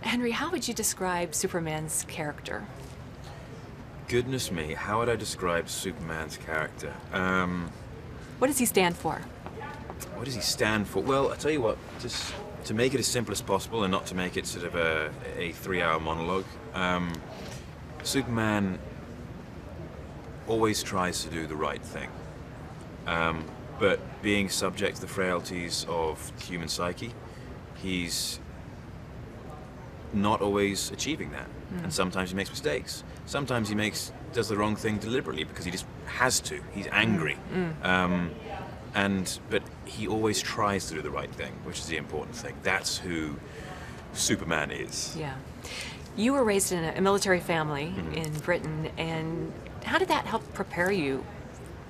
Henry, how would you describe Superman's character? Goodness me, how would I describe Superman's character? What does he stand for? What does he stand for? Well, I tell you what, just to make it as simple as possible and not to make it sort of a 3-hour monologue, Superman always tries to do the right thing. But being subject to the frailties of the human psyche, he's not always achieving that. And sometimes he makes mistakes. Sometimes he does the wrong thing deliberately because he just has to. He's angry. But he always tries to do the right thing, which is the important thing. That's who Superman is. Yeah. You were raised in a military family in Britain, and how did that help prepare you,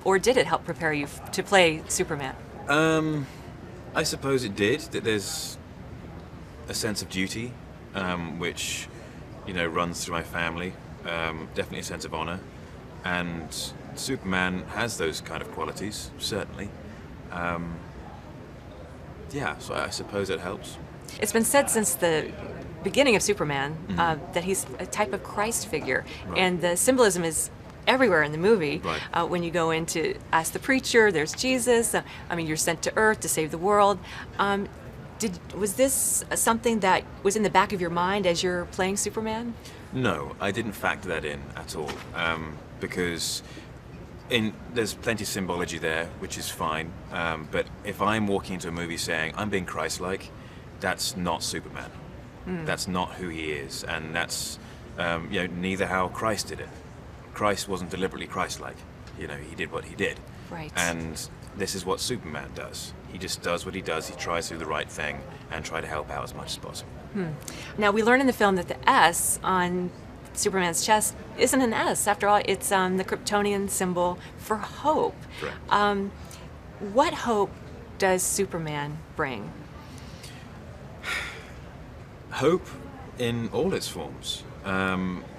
or did it help prepare you to play Superman? I suppose it did. That there's a sense of duty, which, runs through my family. Definitely a sense of honor, and Superman has those kind of qualities, certainly. Yeah, so I suppose it helps. It's been said since the beginning of Superman that he's a type of Christ figure, and the symbolism is everywhere in the movie. Right. When you go in to ask the preacher, there's Jesus. You're sent to Earth to save the world. Was this something that was in the back of your mind as you're playing Superman? No, I didn't factor that in at all, because there's plenty of symbology there, which is fine, but if I'm walking into a movie saying, I'm being Christ-like, that's not Superman. That's not who he is, and that's neither how Christ did it. Christ wasn't deliberately Christ-like. He did what he did. Right. And this is what Superman does. He just does what he does. He tries to do the right thing and try to help out as much as possible. Now, we learn in the film that the S on Superman's chest isn't an S. After all, it's the Kryptonian symbol for hope. Correct. What hope does Superman bring? Hope in all its forms.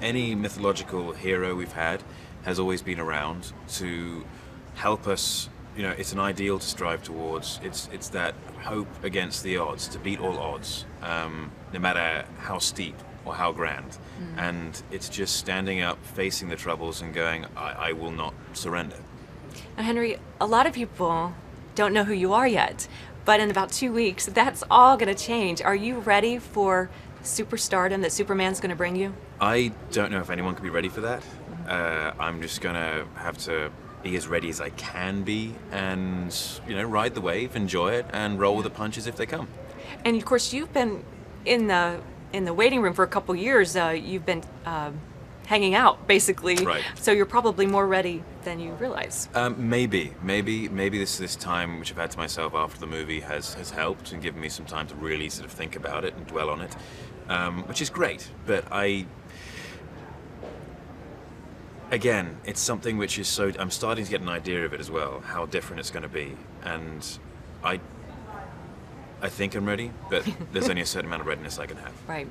Any mythological hero we've had has always been around to help us. It's an ideal to strive towards. It's that hope against the odds, to beat all odds, no matter how steep or how grand. And it's just standing up, facing the troubles and going, I will not surrender. Now, Henry, a lot of people don't know who you are yet, but in about 2 weeks, that's all going to change. Are you ready for superstardom that Superman's going to bring you? I don't know if anyone can be ready for that. I'm just going to have to be as ready as I can be and, ride the wave, enjoy it, and roll with the punches if they come. And of course, you've been in the waiting room for a couple years. You've been hanging out, basically. Right. So you're probably more ready than you realize. Maybe this time which I've had to myself after the movie has helped and given me some time to really sort of think about it and dwell on it, which is great. But again, it's something which is I'm starting to get an idea of it as well, how different it's going to be, and I think I'm ready, but there's only a certain amount of readiness I can have. Right.